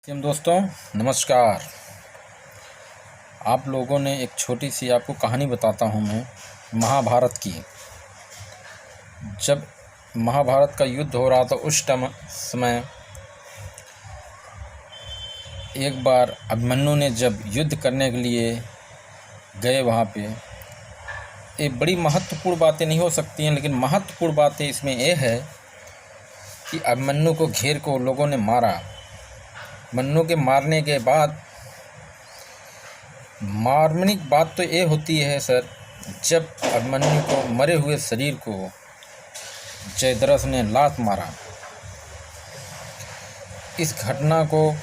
दोस्तों नमस्कार। आप लोगों ने एक छोटी सी आपको कहानी बताता हूँ मैं महाभारत की। जब महाभारत का युद्ध हो रहा था उस समय एक बार अभिमन्यु ने जब युद्ध करने के लिए गए वहाँ पे, ये बड़ी महत्वपूर्ण बातें नहीं हो सकती हैं, लेकिन महत्वपूर्ण बातें इसमें ये है कि अभिमन्यु को घेर को लोगों ने मारा। मन्नु के मारने के बाद मार्मिक बात तो ये होती है सर, जब अभिमन्यु को मरे हुए शरीर को जयद्रथ ने लात मारा। इस घटना को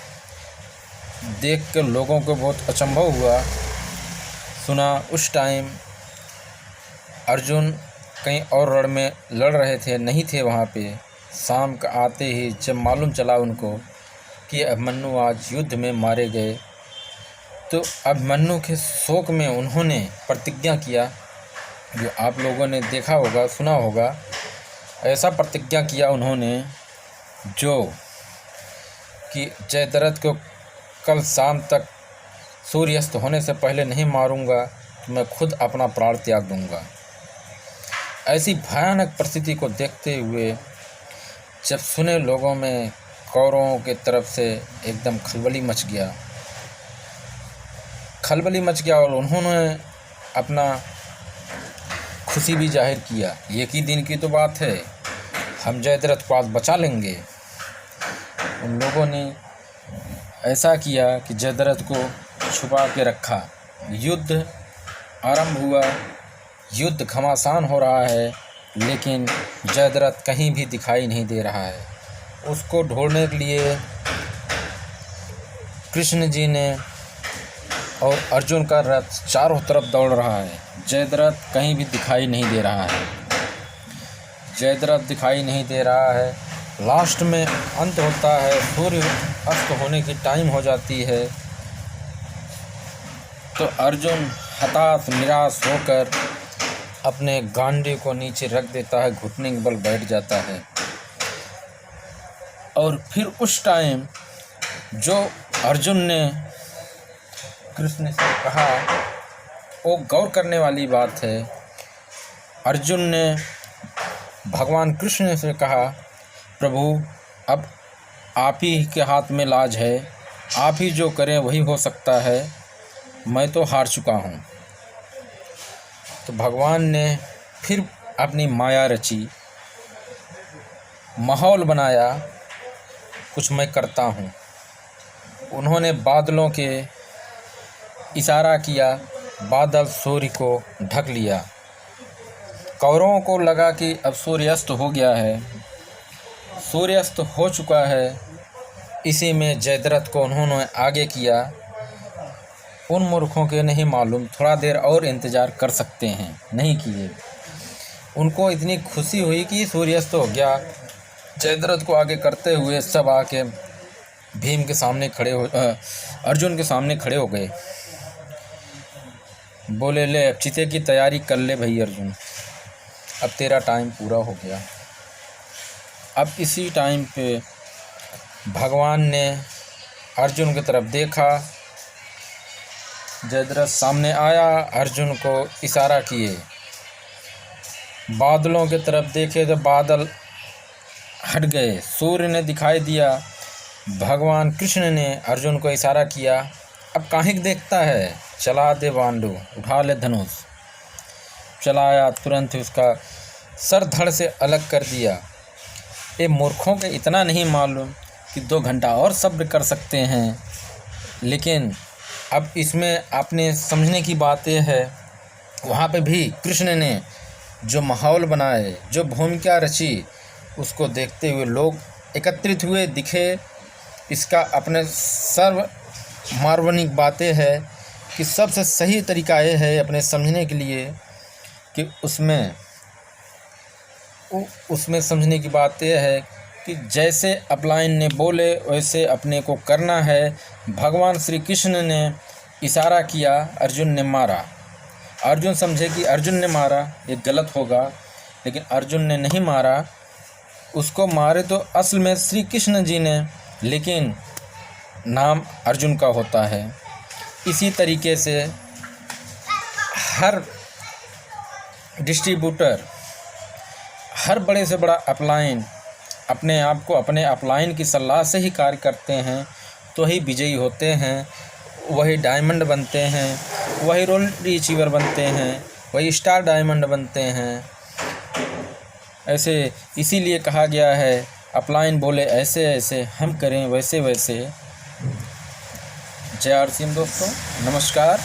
देखकर लोगों को बहुत अचंभव हुआ। सुना उस टाइम अर्जुन कहीं और रण में लड़ रहे थे, नहीं थे वहाँ पे। शाम का आते ही जब मालूम चला उनको कि अभिमन्यु आज युद्ध में मारे गए, तो अभिमन्यु के शोक में उन्होंने प्रतिज्ञा किया, जो आप लोगों ने देखा होगा सुना होगा। ऐसा प्रतिज्ञा किया उन्होंने जो कि जयद्रथ को कल शाम तक सूर्यास्त होने से पहले नहीं मारूंगा तो मैं खुद अपना प्राण त्याग दूंगा। ऐसी भयानक परिस्थिति को देखते हुए जब सुने लोगों में कौरवों के तरफ से एकदम खलबली मच गया और उन्होंने अपना खुशी भी जाहिर किया। एक ही दिन की तो बात है, हम जयद्रथ को आज बचा लेंगे। उन लोगों ने ऐसा किया कि जयद्रथ को छुपा के रखा। युद्ध आरंभ हुआ, युद्ध घमासान हो रहा है, लेकिन जयद्रथ कहीं भी दिखाई नहीं दे रहा है। उसको ढूंढने के लिए कृष्ण जी ने और अर्जुन का रथ चारों तरफ दौड़ रहा है। जयद्रथ कहीं भी दिखाई नहीं दे रहा है। जयद्रथ दिखाई नहीं दे रहा है। लास्ट में अंत होता है, सूर्य अस्त होने की टाइम हो जाती है, तो अर्जुन हताश निराश होकर अपने गांडे को नीचे रख देता है, घुटने के बल बैठ जाता है। और फिर उस टाइम जो अर्जुन ने कृष्ण से कहा, वो गौर करने वाली बात है। अर्जुन ने भगवान कृष्ण से कहा, प्रभु अब आप ही के हाथ में लाज है, आप ही जो करें वही हो सकता है, मैं तो हार चुका हूँ। तो भगवान ने फिर अपनी माया रची, माहौल बनाया, कुछ मैं करता हूँ। उन्होंने बादलों के इशारा किया, बादल सूर्य को ढक लिया। कौरवों को लगा कि अब सूर्यास्त हो गया है, सूर्यास्त हो चुका है। इसी में जयद्रथ को उन्होंने आगे किया। उन मूर्खों के नहीं मालूम थोड़ा देर और इंतज़ार कर सकते हैं, नहीं किए। उनको इतनी खुशी हुई कि सूर्यास्त हो गया। जयद्रथ को आगे करते हुए सब आके भीम के सामने अर्जुन के सामने खड़े हो गए। बोले, ले अब चिते की तैयारी कर ले भाई अर्जुन, अब तेरा टाइम पूरा हो गया। अब इसी टाइम पे भगवान ने अर्जुन की तरफ देखा, जयद्रथ सामने आया, अर्जुन को इशारा किए। बादलों की तरफ देखे तो बादल हट गए, सूर्य ने दिखाई दिया। भगवान कृष्ण ने अर्जुन को इशारा किया, अब काहे देखता है, चला दे बांडू, उठा ले धनुष। चलाया, तुरंत उसका सर धड़ से अलग कर दिया। ये मूर्खों के इतना नहीं मालूम कि 2 घंटा और सब्र कर सकते हैं, लेकिन अब इसमें आपने समझने की बात यह है, वहाँ पे भी कृष्ण ने जो माहौल बनाए, जो भूमिका रची, उसको देखते हुए लोग एकत्रित हुए दिखे। इसका अपने सर्व मार्वनिक बातें है कि सबसे सही तरीका ये है अपने समझने के लिए कि उसमें समझने की बात यह है कि जैसे अपलाइन ने बोले वैसे अपने को करना है। भगवान श्री कृष्ण ने इशारा किया, अर्जुन ने मारा। अर्जुन समझे कि अर्जुन ने मारा, ये गलत होगा, लेकिन अर्जुन ने नहीं मारा। उसको मारे तो असल में श्री कृष्ण जी ने, लेकिन नाम अर्जुन का होता है। इसी तरीके से हर डिस्ट्रीब्यूटर, हर बड़े से बड़ा अपलाइन अपने आप को अपने अपलाइन की सलाह से ही कार्य करते हैं तो ही विजयी होते हैं, वही डायमंड बनते हैं, वही रॉयल्टी अचीवर बनते हैं, वही स्टार डायमंड बनते हैं। ऐसे इसीलिए कहा गया है, अपलाइन बोले ऐसे ऐसे, हम करें वैसे वैसे। जय आर सी एम दोस्तों, नमस्कार।